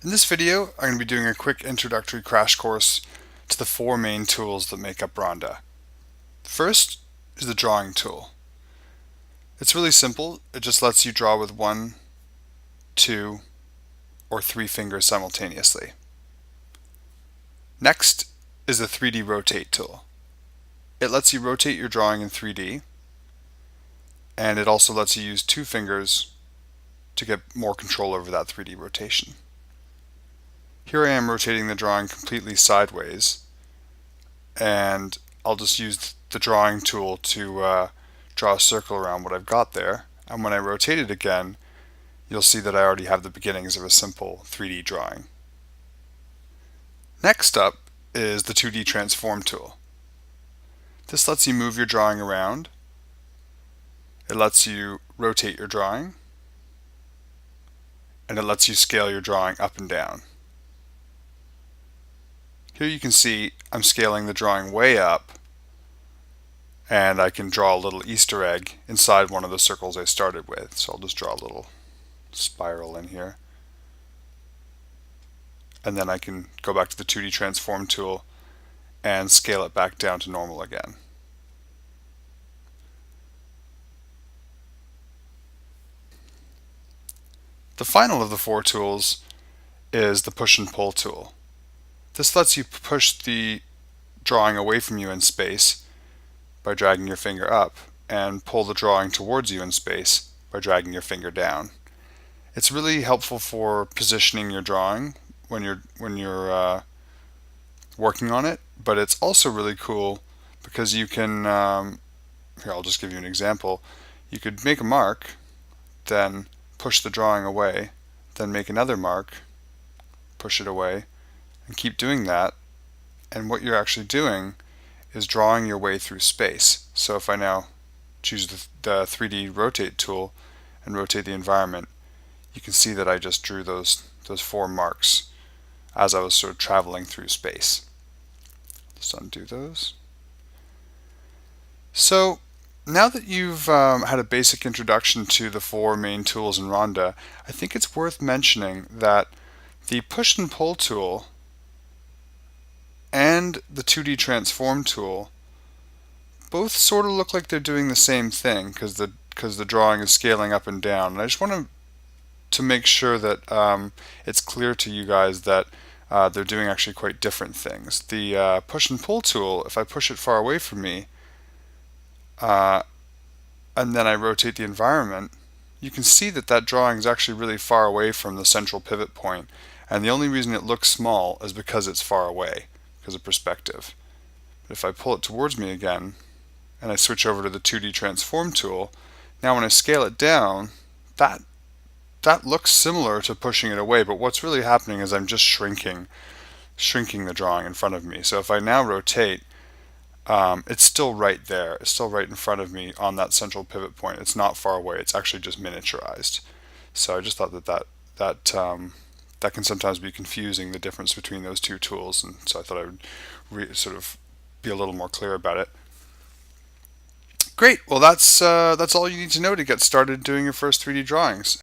In this video, I'm going to be doing a quick introductory crash course to the four main tools that make up Rhonda. First is the drawing tool. It's really simple. It just lets you draw with one, two, or three fingers simultaneously. Next is the 3D rotate tool. It lets you rotate your drawing in 3D, and it also lets you use two fingers to get more control over that 3D rotation. Here I am rotating the drawing completely sideways, and I'll just use the drawing tool to draw a circle around what I've got there, and when I rotate it again, you'll see that I already have the beginnings of a simple 3D drawing. Next up is the 2D transform tool. This lets you move your drawing around. It lets you rotate your drawing, and it lets you scale your drawing up and down. Here you can see I'm scaling the drawing way up, and I can draw a little Easter egg inside one of the circles I started with. So I'll just draw a little spiral in here. And then I can go back to the 2D transform tool and scale it back down to normal again. The final of the four tools is the push and pull tool. This lets you push the drawing away from you in space by dragging your finger up, and pull the drawing towards you in space by dragging your finger down. It's really helpful for positioning your drawing when you're working on it, but it's also really cool because you can, here I'll just give you an example. You could make a mark, then push the drawing away, then make another mark, push it away, and keep doing that. And what you're actually doing is drawing your way through space. So if I now choose the 3D rotate tool and rotate the environment, you can see that I just drew those four marks as I was sort of traveling through space. Just undo those. So now that you've had a basic introduction to the four main tools in Rhonda, I think it's worth mentioning that the push and pull tool and the 2D transform tool both sort of look like they're doing the same thing because the drawing is scaling up and down. And I just want to make sure that it's clear to you guys that they're doing actually quite different things. The push and pull tool, if I push it far away from me and then I rotate the environment, you can see that that drawing is actually really far away from the central pivot point, and the only reason it looks small is because it's far away, because of perspective. But if I pull it towards me again and I switch over to the 2D transform tool, now when I scale it down, that looks similar to pushing it away, but what's really happening is I'm just shrinking the drawing in front of me. So if I now rotate, it's still right there. It's still right in front of me on that central pivot point. It's not far away. It's actually just miniaturized. So I just thought that can sometimes be confusing, the difference between those two tools, and so I thought I would sort of be a little more clear about it. Great. Well, that's all you need to know to get started doing your first 3D drawings.